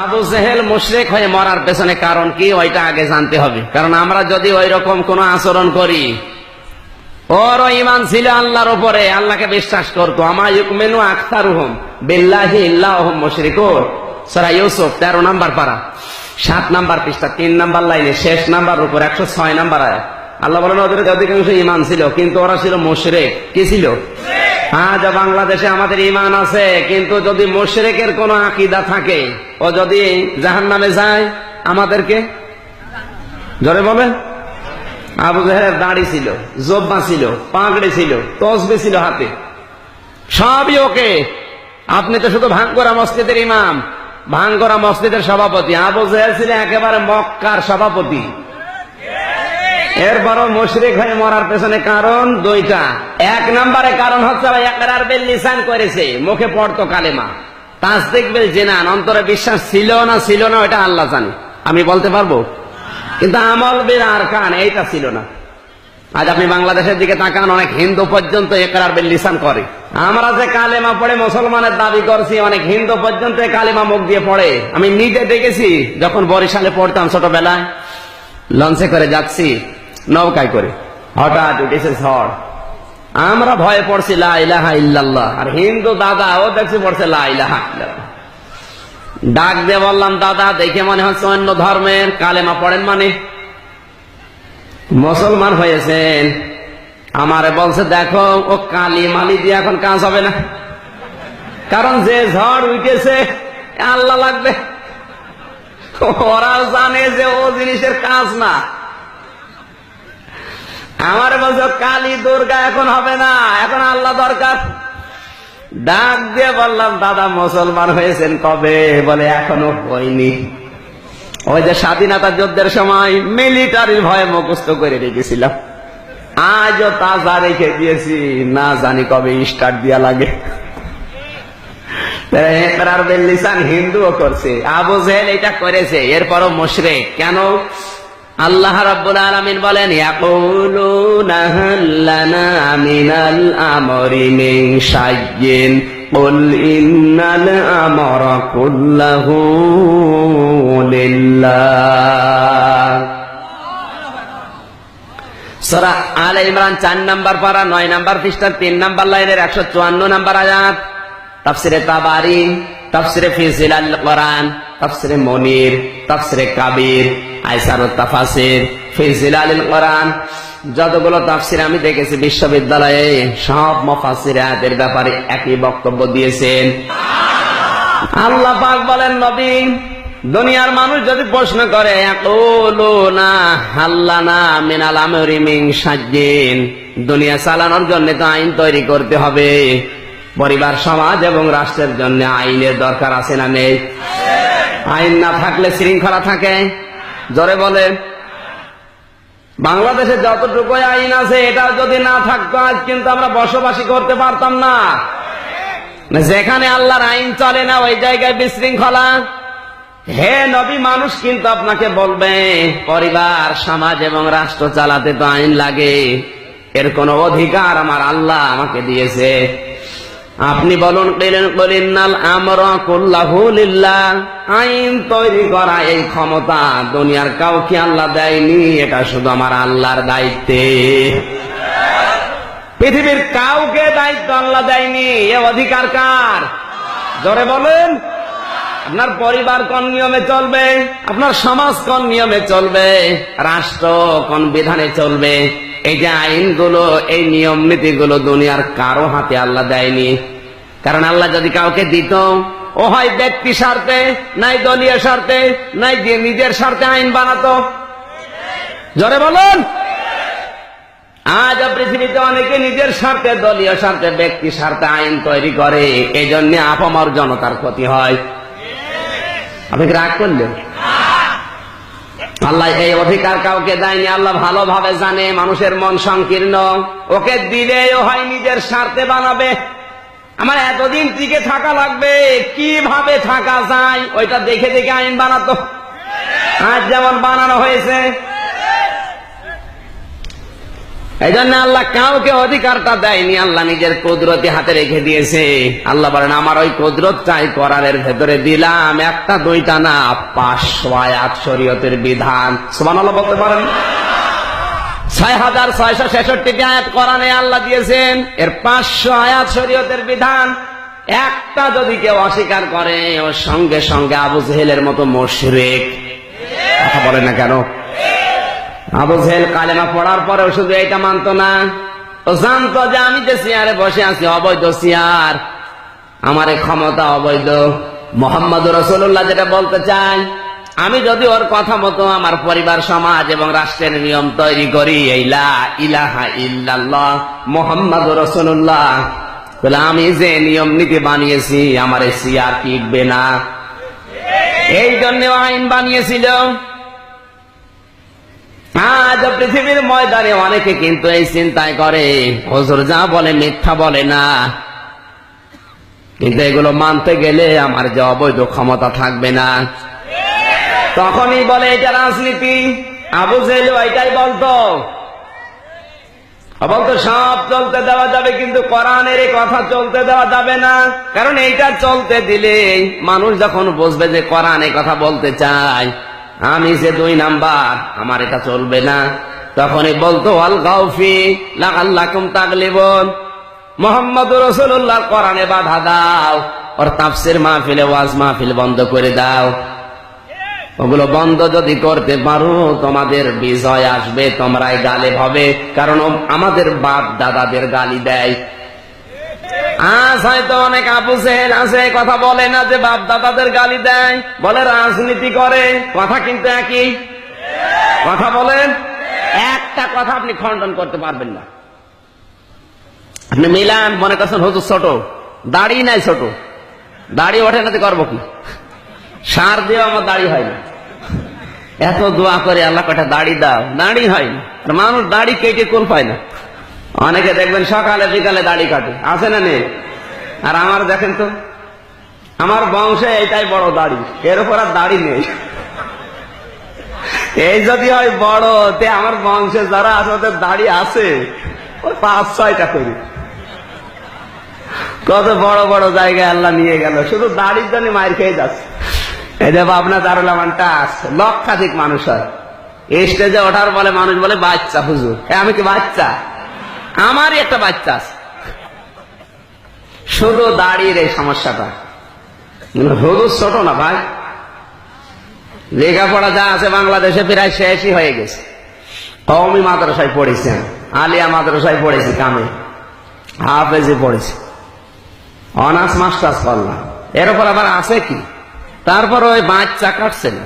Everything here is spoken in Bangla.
আবু জেহেল মুশরিক হয়ে মরার পেছনে কারণ কি ওইটা আগে জানতে হবে। কারণ আমরা যদি ওই রকম কোন আচরণ করি, ওরও ঈমান ছিল আল্লাহর উপরে, আল্লাহকে বিশ্বাস করতো। আমা ইউমিনু আকসারুহুম বিল্লাহি ইল্লা হুম মুশরিকুন, সূরা ইউসুফ 13 নম্বর পারা 7 নম্বর পৃষ্ঠা 3 নম্বর লাইনে শেষ নাম্বার উপর 106 নম্বর আয়াত। আল্লাহ বলেন ওদের অধিকাংশ ঈমান ছিল, কিন্তু ওরা ছিল মুশরিক। কি ছিল? আজ বাংলাদেশে আমাদের ঈমান আছে, কিন্তু যদি মুশরিকের কোন আকীদা থাকে, ও যদি জাহান্নামে যায়, আমাদেরকে জোরে বলেন। আবু জেহেলের দাড়ি ছিল, জোব্বা ছিল, পাগড়ি ছিল, তসবিহ ছিল হাতে, সবই ওকে। আপনি তো শুধু ভাঙ্গরা মসজিদের ইমাম, ভাঙ্গরা মসজিদের সভাপতি। আবু জেহেল ছিল একেবারে মক্কার সভাপতি। এরপরও মুশরিক হয়ে মরার পেছনে কারণ দুইটা। এক নম্বরে কারণ হচ্ছে ইকরার বিল লিসান করেছে, মুখে পড়তো কালেমা, তাসদীক বিল জিনান, অন্তরে বিশ্বাস ছিল না ওটা আল্লাহ জানে, আমি বলতে পারবো, কিন্তু আমল বিল আরকান এইটা ছিল না। আজ আপনি বাংলাদেশের দিকে তাকান, অনেক হিন্দু পর্যন্ত ইকরার বিল লিসান করে। আমরা যে কালেমা পড়ে মুসলমানের দাবি করছি, অনেক হিন্দু পর্যন্ত কালেমা মুখ দিয়ে পড়ে। আমি নিজে দেখেছি, যখন বরিশালে পড়তাম ছোটবেলায়, লঞ্চে করে যাচ্ছি, নৌকায় করে, হঠাৎ উঠেছে ঝড়, আমরা ভয়ে পড়ছি লা ইলাহা ইল্লাল্লাহ, আর হিন্দু দাদা ও দেখছি পড়ছে লা ইলাহা ইল্লাল্লাহ। ডাক দিয়ে বললাম, দাদা দেখে মনে হচ্ছে অন্য ধর্মের, কালেমা পড়েন মানে মুসলমান হয়েছেন? আমারে বলছে, দেখো ও কালি মালি দিয়ে এখন কাজ হবে না, কারণ যে ঝড় উঠেছে আল্লাহ লাগবে, ওরা জানে যে ও জিনিসের কাজ না। আমার বলছে কালী দুর্গা এখন হবে না, এখন আল্লাহ দরকার। ডাক দিয়ে বললাম, দাদা মুসলমান হয়েছেন কবে? বলে এখনো হয়নি। ওই যে স্বাধীনতা যুদ্ধের সময় মিলিটারির ভয়ে মুখস্থ করে রেখেছিলাম, আজও তাজা রেখে দিয়েছি, না জানি কবে স্টার্ট দিয়া লাগে। হিন্দুও করছে, আবু জেহেল এটা করেছে, এরপরও মুশরিক। কেন? আল্লাহ রাব্বুল আলামিন বলেন, ইয়াকুলুনা হাল লানা মিনাল আমরি মিন শাইইন কুল ইন্নাল আমরা কুল্লাহু লিল্লাহ। সূরা আলে ইমরান 4 নম্বর পারা 9 নম্বর পৃষ্ঠা 3 নম্বর লাইনের 154 নম্বর আয়াত। তাফসিরে তাবারি, তাফসিরে ফি জিলাল কোরআন, তাফসিরে মুনির, তাফসিরে কাবীর, আইসারুত তাফাসির, ফি জিলালিল কোরআন, যতগুলো তাফসির আমি দেখেছি বিশ্ববিদ্যালয়ে, সব মুফাসসির আয়াতের ব্যাপারে একই বক্তব্য দিয়েছেন। আল্লাহ পাক বলেন, নবী, দুনিয়ার মানুষ যদি প্রশ্ন করে, ইয়াকুলুনা হাল লানা মিনাল আমরি মিন শাইইন, দুনিয়া চালানোর জন্য তো আইন তৈরি করতে হবে, পরিবার, সমাজ এবং রাষ্ট্রের জন্য আইনের দরকার আছে না নেই? আইন না থাকলে শৃঙ্খলা থাকে? জোরে বলে। বাংলাদেশে যতটুকু আইন আছে, এটা যদি না থাকতো আজ কিন্তু আমরা বসবাসী করতে পারতাম না। যেখানে আল্লাহর আইন চলে না, ওই জায়গায় বিশৃঙ্খলা। হে নবী, মানুষ কিন্তু আপনাকে বলবে, পরিবার, সমাজ এবং রাষ্ট্র চালাতে তো আইন লাগে, এর কোন অধিকার আমার আল্লাহ আমাকে দিয়েছে। আপনি বলুন, ইন্নাল আমরা কুল্লাহু লিল্লাহ, আইন তৈরি করা এই ক্ষমতা দুনিয়ার কাউকে আল্লাহ দেয়নি, এটা শুধু আমার আল্লাহর দায়িত্বে। পৃথিবীর কাউকে দায়িত্ব আল্লাহ দেয়নি, এ অধিকার কার? জোরে বলেন। আপনার পরিবার কোন নিয়মে চলবে, আপনার সমাজ কোন নিয়মে চলবে, রাষ্ট্র কোন বিধানে চলবে, এই যে আইনগুলো, এই নিয়ম নীতিগুলো দুনিয়ার কারো হাতে আল্লাহ দেয়নি। কারণ আল্লাহ যদি কাউকে দিত, ও হয় ব্যক্তি স্বার্থে, নাই দলীয় স্বার্থে, নাই দিয়ে নিজের স্বার্থে আইন বানাতো। জোরে বলুন। আজ পৃথিবীতে অনেকে নিজের স্বার্থে, দলীয় স্বার্থে, ব্যক্তি স্বার্থে আইন তৈরি করে, এই জন্য আপামর জনতার ক্ষতি হয়। আপনি কি রাগ করলেন? আল্লাহ এই অধিকার কাউকে দেয়নি। আল্লাহ ভালোভাবে জানে মানুষের মন সংকীর্ণ, ওকে দিলেও হয় নিজের স্বার্থে বানাবে। আমার এতদিন টিকে থাকা লাগবে, কিভাবে থাকা যায় ওইটা দেখে দেখে আইন বানাতো। আজ যেমন বানানো হয়েছে, এই জন্য আল্লাহ কাউকে অধিকারটা দেয়নি, আল্লাহ নিজের কুদরতি হাতে রেখে দিয়েছে। আল্লাহ বলেন আমার ওই কুদরতটাই কোরআনের ভেতরে দিলাম, একটা দুইটা না, 500 আয়াত শরীয়তের বিধান। সুবহানাল্লাহ বলতে পারেন? 6666 আয়াত কোরআনে আল্লাহ দিয়েছেন, এর 500 আয়াত শরীয়তের বিধান। একটা যদি কেউ অস্বীকার করে, ওর সঙ্গে সঙ্গে আবু জেহেলের মতো মুশরিক। কথা বলে না কেন? আবু জেহেল কালেমা পড়ার পরেও শুধু এটা মানতো না, ও জানতো যে আমি যে চেয়ারে বসে আছি অবৈধ চেয়ার, আমার এই ক্ষমতা অবৈধ। মুহাম্মদ রাসূলুল্লাহ যেটা বলতে চাই, আমি যদি ওর কথা মতো আমার পরিবার সমাজ এবং রাষ্ট্রের নিয়ম তৈরি করি, এই লা ইলাহা ইল্লাল্লাহ মুহাম্মাদুর রাসূলুল্লাহ, তাহলে আমি যে নিয়ম নীতি বানিয়েছি আমার এই চেয়ার টিকবে না। এই জন্য আইন বানিয়েছিল। আজ পৃথিবীর ময়দানে অনেকে কিন্তু এই চিন্তায় করে, হুজুর যা বলে মিথ্যা বলে না, কিন্তু এগুলো মানতে গেলে আমার যে অবৈধ ক্ষমতা থাকবে না, তখনই বলে এটা রাজনীতি। আবু জেহেল এটাই বলতো সব চলতে দেওয়া যাবে, কিন্তু কোরআনের এই কথা চলতে দেওয়া যাবে না। কারণ এইটা চলতে দিলে মানুষ যখন বুঝবে যে কোরআন এই কথা বলতে চায়, আমি যে 2 নাম্বার, আমার এটা চলবে না, তখনই বলতো আল গাউফি লাআল্লাকুম তাগলিবুন, মুহাম্মদুর রাসূলুল্লাহ কোরআনে বাধা দাও, ওর তাফসীর মাহফিলে ওয়াজ মাহফিল বন্ধ করে দাও। ওগুলো বন্ধ যদি করতে পারো তোমাদের বিজয় আসবে, তোমরাই গালিব হবে, কারণ আমাদের বাপ দাদাদের গালি দেয়। আজ হয়তো অনেক আবু জেহেল আছে, কথা বলে না যে বাপ দাদাদের গালি দেয়, বলে রাজনীতি করে। কথা কিন্তু একই কথা বলেন, একটা কথা আপনি খণ্ডন করতে পারবেন না। আপনি মিলান, মনে করছেন হুজুর ছোট, দাড়ি নাই, ছোট দাড়ি ওঠে না, করবো কি? সার দিয়ে আমার দাড়ি হয় না, এত দোয়া করে আল্লাহ কটা দাড়ি দাও, দাড়ি হয় না। আর মানুষ দাড়ি কেটে কোল পায় না। অনেকে দেখবেন সকালে বিকালে দাড়ি কাটে, আছে না নেই? আর আমার দেখেন তো, আমার বংশে এটাই বড় দাড়ি, এর উপর আর দাড়ি নেই। এই যদি হয় বড়, তে আমার বংশে যারা আছে ওদের দাড়ি আছে 5-6টা করে। কত বড় বড় জায়গায় আল্লাহ নিয়ে গেল, শুধু দাড়ির জন্য মায়ের খেয়ে যাচ্ছে। এই যে ভাবনা দারুল আমানটা আছে, লক্ষাধিক মানুষ হয়। এই স্টেজে ওঠার বলে মানুষ বলে বাচ্চা হুজুর, আমি কি বাচ্চা? আমারই একটা বাচ্চা আছে। শুধু দাড়ির এই সমস্যাটা। হুজুর ছোট না ভাই, লেখাপড়া যা আছে বাংলাদেশে প্রায় শেষই হয়ে গেছে। কওমি মাদ্রাসায় পড়েছেন, আলিয়া মাদ্রাসায় পড়েছি, কামে হাফেজে পড়েছি, অনার্স মাস্টার্স করলাম, এর উপর আবার আছে কি? তারপর ওই বাচ্চা কাটছে না।